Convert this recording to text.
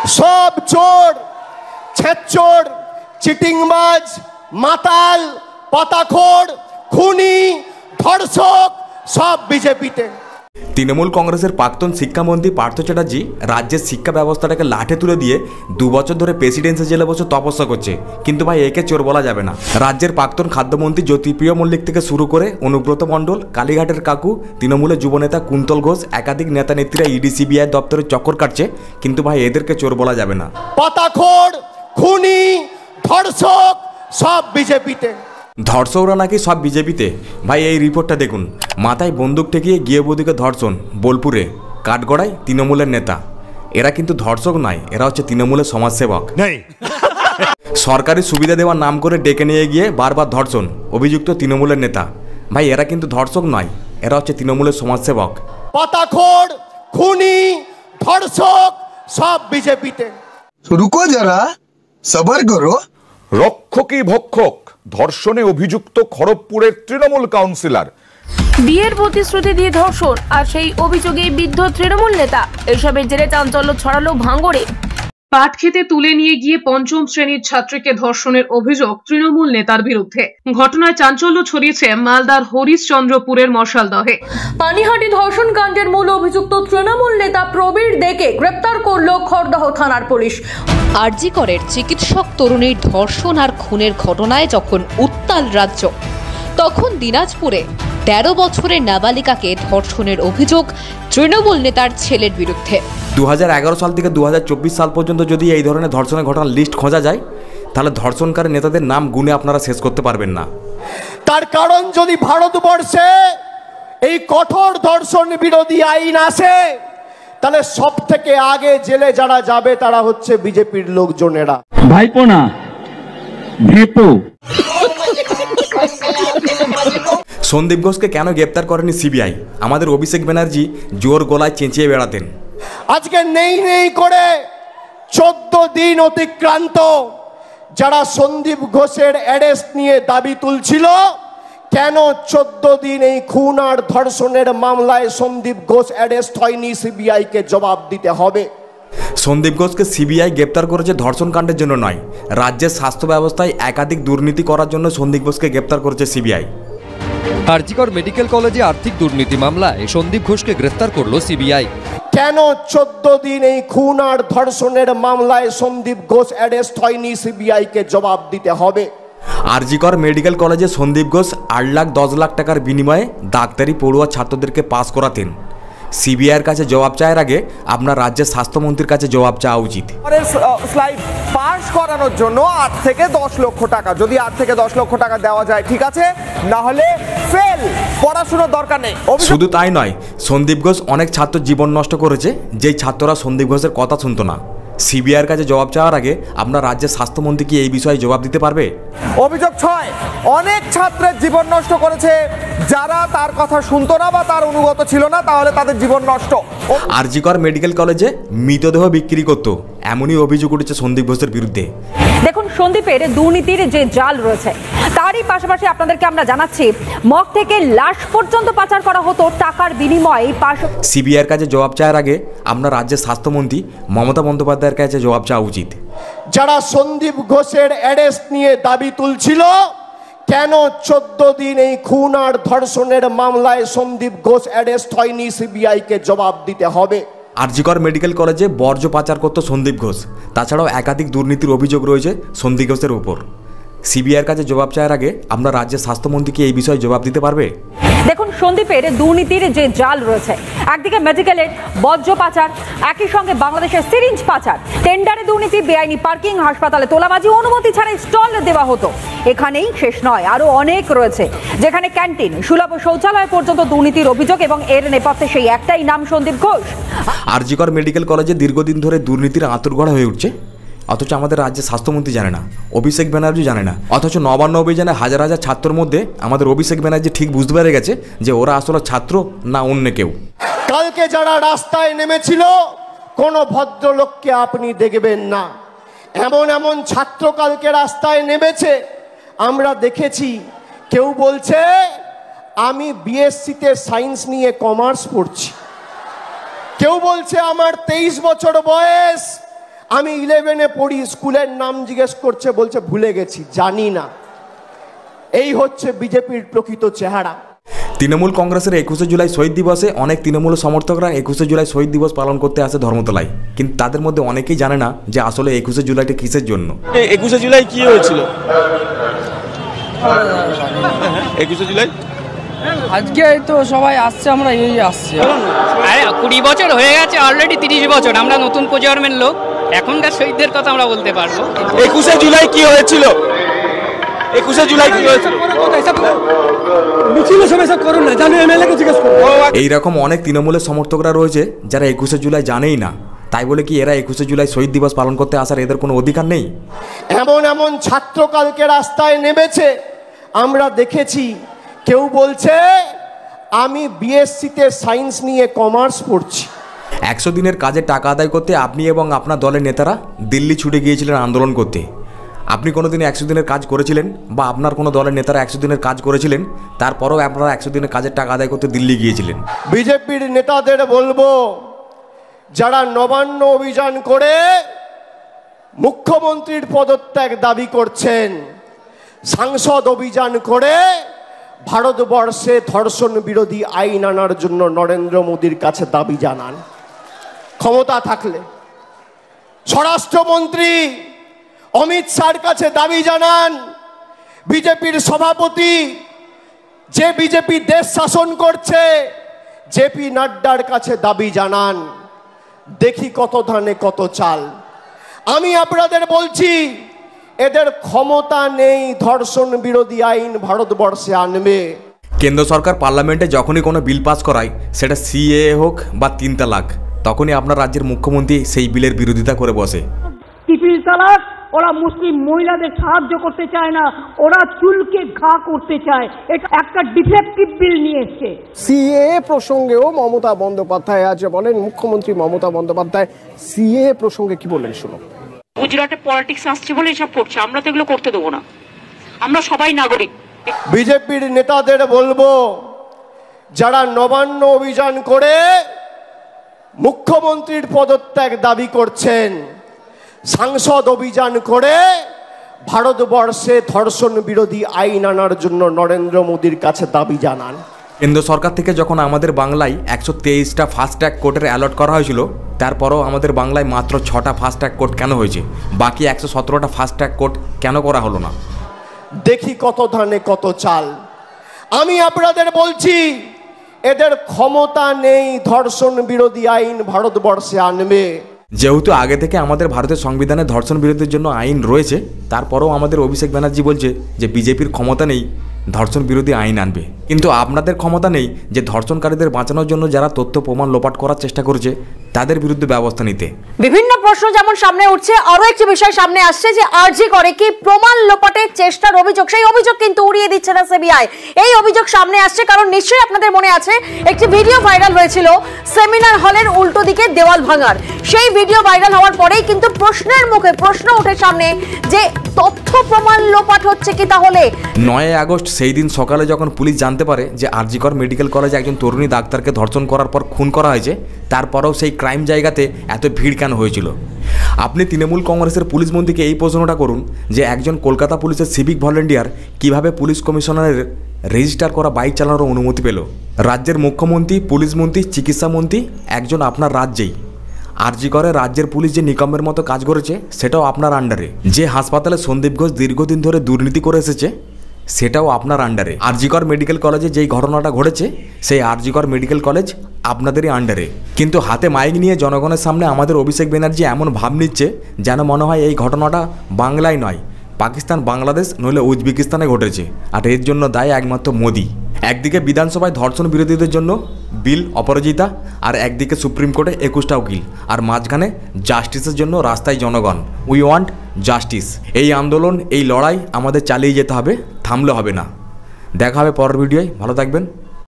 সব চোর, ছেচোর, চিটিংবাজ, মাতাল, পাতাখোর, খুনি, ধর্ষক সব বিজেপিতে। তৃণমূল কংগ্রেসের প্রাক্তন শিক্ষামন্ত্রী পার্থ চ্যাটার্জি রাজ্যের শিক্ষা ব্যবস্থাটাকে লাঠে তুলে দিয়ে 2 বছর ধরে প্রেসিডেন্সি জেলে বসে তপস্যা করছে, কিন্তু ভাই একে চোর বলা যাবে না। রাজ্যের প্রাক্তন খাদ্যমন্ত্রী জ্যোতিপ্রিয় মল্লিক থেকে শুরু করে অনুব্রত মণ্ডল, কালীঘাটের কাকু, তৃণমূলের যুবনেতা কুন্তল ঘোষ, একাধিক নেতা নেত্রীরা ইডি সিবিআই দপ্তরে চক্কর কাটছে, কিন্তু ভাই এদেরকে চোর বলা যাবে না। পাতাখোর, খুনি, ধর্ষক সব বিজেপিতে। ধর্ষকরা নাকি সব বিজেপিতে? ভাই এই রিপোর্টটা দেখুন। মাথায় বন্দুক ঠেকিয়ে গৃহবধূকে ধর্ষণ বোলপুরে, কাঠগড়ায় তৃণমূলের নেতা। এরা কিন্তু ধর্ষক নয়, এরা হচ্ছে তৃণমূলের সমাজসেবক। সরকারি সুবিধা দেওয়ার নাম করে ডেকে নিয়ে গিয়ে বারবার ধর্ষণ, অভিযুক্ত তৃণমূলের নেতা। ভাই এরা কিন্তু ধর্ষক নয়, এরা হচ্ছে তৃণমূলের সমাজসেবক। পাতাখোর, খুনি, ধর্ষক সব বিজেপিতে। রুকো যারা, সবার করো। রক্ষকই ভক্ষক, ধর্ষণে অভিযুক্ত খড়গপুরের তৃণমূল কাউন্সিলর। বিয়ের প্রতিশ্রুতি দিয়ে ধর্ষণ আর সেই অভিযোগে বিদ্ধ তৃণমূল নেতা। এসবের জেরে চাঞ্চল্য ছড়ালো ভাঙড়ে। পাট খেতে তুলে নিয়ে গিয়ে 5ম শ্রেণীর ছাত্রীকে ধর্ষণের অভিযোগ তৃণমূল নেতার বিরুদ্ধে। ঘটনায় চাঞ্চল্য ছড়িয়েছে মালদার হরিশ্চন্দ্রপুরের মশালদহে। পানিহাটি ধর্ষণ কাণ্ডের মূল অভিযুক্ত তৃণমূল নেতা প্রবীর দেকে গ্রেপ্তার করল খড়দহ থানার পুলিশ। আরজি করের চিকিৎসক তরুণীর ধর্ষণ আর খুনের ঘটনায় যখন উত্তাল রাজ্য, তখন দিনাজপুরে 13 বছরের নাবালিকাকে ধর্ষণের অভিযোগ তৃণমূল নেতার ছেলের বিরুদ্ধে। 2011 সাল থেকে 2024 সাল পর্যন্ত যদি এই ধরনের ধর্ষণের ঘটনার লিস্ট খোঁজা যায়, তাহলে ধর্ষণকারী নেতাদের নাম গুণে আপনারা শেষ করতে পারবেন না। তার কারণ যদি ভারতবর্ষে এই কঠোর ধর্ষণ বিরোধী আইন আসে, তাহলে সব থেকে আগে জেলে যারা যাবে তারা হচ্ছে বিজেপির লোকজনেরা। ভাইপো না, ভেপো। সন্দীপ ঘোষকে কেন গ্রেপ্তার করেনি সিবিআই? আমাদের অভিষেক ব্যানার্জি জোর গলায় চেঁচিয়ে বেড়াতেন। আজকে নেই নেই করে 14 দিন অতিক্রান্ত, যারা সন্দীপ ঘোষের অ্যারেস্ট নিয়ে দাবি তুলছিল, কেন 14 দিন এই খুন আর ধর্ষণের মামলায় সন্দীপ ঘোষ অ্যারেস্ট হয়নি? সিবিআই কে জবাব দিতে হবে। সন্দীপ ঘোষকে সিবিআই গ্রেপ্তার করেছে ধর্ষণ কাণ্ডের জন্য নয়, রাজ্যের স্বাস্থ্য ব্যবস্থায় একাধিক দুর্নীতি করার জন্য সন্দীপ ঘোষকে গ্রেপ্তার করেছে সিবিআই। আরজিকর মেডিকেল কলেজে আর্থিক দুর্নীতি মামলায় সন্দীপ ঘোষকে গ্রেফতার করল সিবিআই। কেন 14 দিন এই খুন আর ধর্ষণের মামলায় সন্দীপ ঘোষ অ্যারেস্ট হয়নি? সিবিআই কে জবাব দিতে হবে। আরজিকর মেডিকেল কলেজে সন্দীপ ঘোষ 8 লাখ 10 লাখ টাকার বিনিময়ে ডাক্তারি পড়ুয়া ছাত্রদেরকে পাস করাতেন। সিবিআইয়ের কাছে জবাব চাওয়ার আগে আপনার রাজ্যের স্বাস্থ্যমন্ত্রীর কাছে জবাব চাওয়া উচিত। স্লাইড পাস করানোর জন্য 8 থেকে 10 লক্ষ টাকা, যদি 8 থেকে 10 লক্ষ টাকা দেওয়া যায় ঠিক আছে, না হলে ফেল, পড়াশোনার দরকার নেই। শুধু তাই নয়, সন্দীপ ঘোষ অনেক ছাত্র জীবন নষ্ট করেছে, যেই ছাত্ররা সন্দীপ ঘোষের কথা শুনতো না। সিবিআইয়ের কাছে জবাব চাওয়ার আগে আপনার রাজ্যের স্বাস্থ্যমন্ত্রী কি এই বিষয়ে জবাব দিতে পারবে? অভিযোগ 6, অনেক ছাত্রের জীবন নষ্ট করেছে যারা তার কথা শুনতো না বা তার অনুগত ছিল না, তাহলে তাদের জীবন নষ্ট। আরজিকর মেডিকেল কলেজে মৃতদেহ বিক্রি করত, এমনই অভিযোগ উঠেছে সন্দীপ ঘোষের বিরুদ্ধে। দেখুন, সন্দীপের দুর্নীতির যে জাল রয়েছে, তারই পাশাপাশি আপনাদেরকে আমরা জানাচ্ছি মগ থেকে লাশ পর্যন্ত পাচার করা হতো টাকার বিনিময়ে। সিবিআইয়ের কাছে জবাব চাওয়ার আগে আপনার রাজ্যের স্বাস্থ্যমন্ত্রী মমতা বন্দ্যোপাধ্যায়ের কাছে জবাব চাওয়া উচিত। যারা সন্দীপ ঘোষের অ্যারেস্ট নিয়ে দাবি তুলছিল, কেন 14 দিন এই খুন আর ধর্ষণের মামলায় সন্দীপ ঘোষ অ্যারেস্ট হয়নি? সিবিআই কে জবাব দিতে হবে। আরজিকর মেডিকেল কলেজে বর্জ্য পাচার করত সন্দীপ ঘোষ, তাছাড়াও একাধিক দুর্নীতির অভিযোগ রয়েছে সন্দীপ ঘোষের উপর। সিবিআইয়ের কাছে জবাব চাওয়ার আগে আপনার রাজ্যের স্বাস্থ্যমন্ত্রী কি এই বিষয়ে জবাব দিতে পারবে? দেখুন, সন্দীপের দুর্নীতির যে জাল রয়েছে, একদিকে মেডিকেলের বর্জ্য পাচার, একই সঙ্গে বাংলাদেশের সিরিঞ্জ পাচার, টেন্ডারে দুর্নীতি, বেআইনি পার্কিং, হাসপাতালে তোলাবাজি, অনুমতি ছাড়াই স্টল দেওয়া হতো। এখানেই শেষ নয়, আরো অনেক রয়েছে, যেখানে ক্যান্টিন, সুলভ শৌচালয় পর্যন্ত দুর্নীতির অভিযোগ, এবং এর নেপথ্যে সেই একটাই নাম, সন্দীপ ঘোষ। আরজিকর মেডিকেল কলেজে দীর্ঘদিন ধরে দুর্নীতির আঁতুড়ঘর হয়ে উঠছে, অথচ আমাদের রাজ্যের স্বাস্থ্যমন্ত্রী জানে না, অভিষেক ব্যানার্জি জানে না। অথচ নবান্ন অভিযানে হাজার হাজার ছাত্রের মধ্যে আমাদের অভিষেক ব্যানার্জি ঠিক বুঝতে পেরে গেছে যে ওরা আসলে ছাত্র না অন্য কেউ। কালকে যারা রাস্তায় নেমেছিল, কোনো ভদ্রলোককে আপনি দেখবেন না। এমন এমন ছাত্র কালকে রাস্তায় নেমেছে, আমরা দেখেছি। কেউ বলছে আমি বিএসসিতে সায়েন্স নিয়ে কমার্স পড়ছি, কেউ বলছে আমার 23 বছর বয়স, আমি 11-এ পড়ি, স্কুলের নাম জিজ্ঞেস করছে, বলছে ভুলে গেছি, জানি না। এই হচ্ছে বিজেপির প্রকৃত চেহারা। তৃণমূল কংগ্রেসের 21শে জুলাই শহীদ দিবসে অনেক তৃণমূল সমর্থকরা 21শে জুলাই শহীদ দিবস পালন করতে আসে ধর্মতলায়, কিন্তু তাদের মধ্যে অনেকেই জানে না যে আসলে 21শে জুলাইটা কিসের জন্য। 21শে জুলাই কি হয়েছিল? 21শে জুলাই আজকে তো সবাই আসছে, আমরা এই আসছি। আরে 20 বছর হয়ে গেছে, অলরেডি 30 বছর। আমরা নতুন প্রজন্মের লোক, এখনকার শহীদদের কথা আমরা বলতে পারবো। 21শে জুলাই কি হয়েছিল? 21শে জুলাই কি হয়েছিল? এইরকম অনেক তৃণমূলের সমর্থকরা রয়েছে যারা 21শে জুলাই জানেই না, তাই বলে কি এরা 21শে জুলাই শহীদ দিবস পালন করতে আসার এদের কোনো অধিকার নেই? এমন এমন ছাত্র কালকে রাস্তায় নেমেছে, আমরা দেখেছি। কেউ বলছে আমি বিএসসিতে সায়েন্স নিয়ে কমার্স পড়ছি। 100 দিনের কাজের টাকা আদায় করতে আপনি এবং আপনার দলের নেতারা দিল্লি ছুটে গিয়েছিলেন আন্দোলন করতে। আপনি কোনোদিন 100 দিনের কাজ করেছিলেন বা আপনার কোনো দলের নেতারা 100 দিনের কাজ করেছিলেন? তারপরেও আপনারা 100 দিনের কাজের টাকা আদায় করতে দিল্লি গিয়েছিলেন। বিজেপির নেতাদের বলবো, যারা নবান্ন অভিযান করে মুখ্যমন্ত্রীর পদত্যাগ দাবি করছেন, সাংসদ অভিযান করে ভারতবর্ষে ধর্ষণ বিরোধী আইন আনার জন্য নরেন্দ্র মোদীর কাছে দাবি জানান। ক্ষমতা থাকলে স্বরাষ্ট্রমন্ত্রী অমিত শাহর কাছে দাবি জানান। বিজেপির সভাপতি, যে বিজেপি দেশ শাসন করছে, জেপি নাড্ডার কাছে দাবি জানান। দেখি কত ধানে কত চাল। আমি আপনাদের বলছি, এদের ক্ষমতা নেই ধর্ষণ বিরোধী আইন ভারতবর্ষে আনবে। কেন্দ্র সরকার পার্লামেন্টে যখনই কোনো বিল পাস করায়, সেটা সিএএ হোক বা 3 তালাক, তখনই আপনার রাজ্যের মুখ্যমন্ত্রী সেই বিলের বিরোধিতা করে বসে। ট্রিপল তালাক, ওরা মুসলিম মহিলাদের সাহায্য করতে চায় না, ওরা চুলকে ঘা করতে চায়। এটা একটা ডিফেক্টিভ বিল নিয়ে এসছে। সিএএ প্রসঙ্গেও মমতা বন্দ্যোপাধ্যায় আজ বলেন, মুখ্যমন্ত্রী মমতা বন্দ্যোপাধ্যায় সিএএ প্রসঙ্গে কি বলেন শুনুন। গুজরাটে পলিটিক্স আসছে বলে এসব করছে, আমরা তো এগুলো করতে দেবো না, আমরা সবাই নাগরিক। বিজেপির নেতাদের বলবো, যারা নবান্ন অভিযান করে মুখ্যমন্ত্রীর পদত্যাগ দাবি করছেন, সাংসদ অভিযান করে ভারতবর্ষে ধর্ষণ বিরোধী আইন আনার জন্য নরেন্দ্র মোদীর কাছে দাবি জানান। কেন্দ্র সরকার থেকে যখন আমাদের বাংলায় 123টা ফাস্ট ট্র্যাক কোর্টের অ্যালট করা হয়েছিল, তারপরেও আমাদের বাংলায় মাত্র 6টা ফাস্ট ট্র্যাক কোর্ট কেন হয়েছে? বাকি 117টা ফাস্ট ট্র্যাক কোর্ট কেন করা হলো না? দেখি কত ধানে কত চাল। আমি আপনাদের বলছি, এদের ক্ষমতা নেই ধর্ষণ বিরোধী আইন ভারতবর্ষে আনবে। যেহেতু আগে থেকে আমাদের ভারতের সংবিধানে ধর্ষণ বিরোধীর জন্য আইন রয়েছে, তারপরেও আমাদের অভিষেক ব্যানার্জি বলছে যে বিজেপির ক্ষমতা নেই ধর্ষণ বিরোধী আইন আনবে। কিন্তু আপনাদের ক্ষমতা নেই যে ধর্ষণকারীদের বাঁচানোর জন্য যারা তথ্য প্রমাণ লোপাট করার চেষ্টা করছে তাদের বিরুদ্ধে ব্যবস্থা নিতে। বিভিন্ন প্রশ্ন যেমন সামনে উঠছে, আরো একটি বিষয় সামনে আসছে যে আরজি করে কি প্রমাণ লোপাটের চেষ্টার অভিযোগ, সেই অভিযোগ কিন্তু উড়িয়ে দিচ্ছে না সিবিআই। এই অভিযোগ সামনে আসছে কারণ নিশ্চয়ই আপনাদের মনে আছে একটি ভিডিও ভাইরাল হয়েছিল সেমিনার হলের উল্টো দিকে দেওয়াল ভাঙার। সেই ভিডিও ভাইরাল হওয়ার পরেই কিন্তু প্রশ্নের মুখে প্রশ্ন ওঠে সামনে যে তথ্য প্রমাণ লোপাট হচ্ছে কি তাহলে? 9 আগস্ট সেই দিন সকালে যখন পুলিশ জানতে পারে যে আরজিকর মেডিকেল কলেজে একজন তরুণী ডাক্তারকে ধর্ষণ করার পর খুন করা হয়েছে, তারপরেও সেই ক্রাইম জায়গাতে এত ভিড় কেন হয়েছিল? আপনি তৃণমূল কংগ্রেসের পুলিশ মন্ত্রীকে এই প্রশ্নটা করুন যে একজন কলকাতা পুলিশের সিভিক ভলেন্টিয়ার কিভাবে পুলিশ কমিশনারের রেজিস্টার করা বাইক চালানোর অনুমতি পেল? রাজ্যের মুখ্যমন্ত্রী, পুলিশ মন্ত্রী, চিকিৎসা মন্ত্রী একজন আপনার রাজ্যেই। আরজি করে রাজ্যের পুলিশ যে নিকমের মতো কাজ করেছে সেটাও আপনার আন্ডারে। যে হাসপাতালে সন্দীপ ঘোষ দীর্ঘদিন ধরে দুর্নীতি করে এসেছে সেটাও আপনার আন্ডারে। আরজিকর মেডিকেল কলেজে যেই ঘটনাটা ঘটেছে সেই আরজিকর মেডিকেল কলেজ আপনাদেরই আন্ডারে। কিন্তু হাতে মাইক নিয়ে জনগণের সামনে আমাদের অভিষেক ব্যানার্জি এমন ভাব নিচ্ছে যেন মনে হয় এই ঘটনাটা বাংলায় নয়, পাকিস্তান, বাংলাদেশ নইলে উজবেকিস্তানে ঘটেছে, আর এর জন্য দায় একমাত্র মোদি। একদিকে বিধানসভায় ধর্ষণ বিরোধীদের জন্য বিল অপরাজিতা, আর একদিকে সুপ্রিম কোর্টে 21টা উকিল, আর মাঝখানে জাস্টিসের জন্য রাস্তায় জনগণ। We want justice. এই আন্দোলন, এই লড়াই আমাদের চালিয়ে যেতে হবে, থামলে হবে না। দেখা হবে পরের ভিডিওয়। ভালো থাকবেন।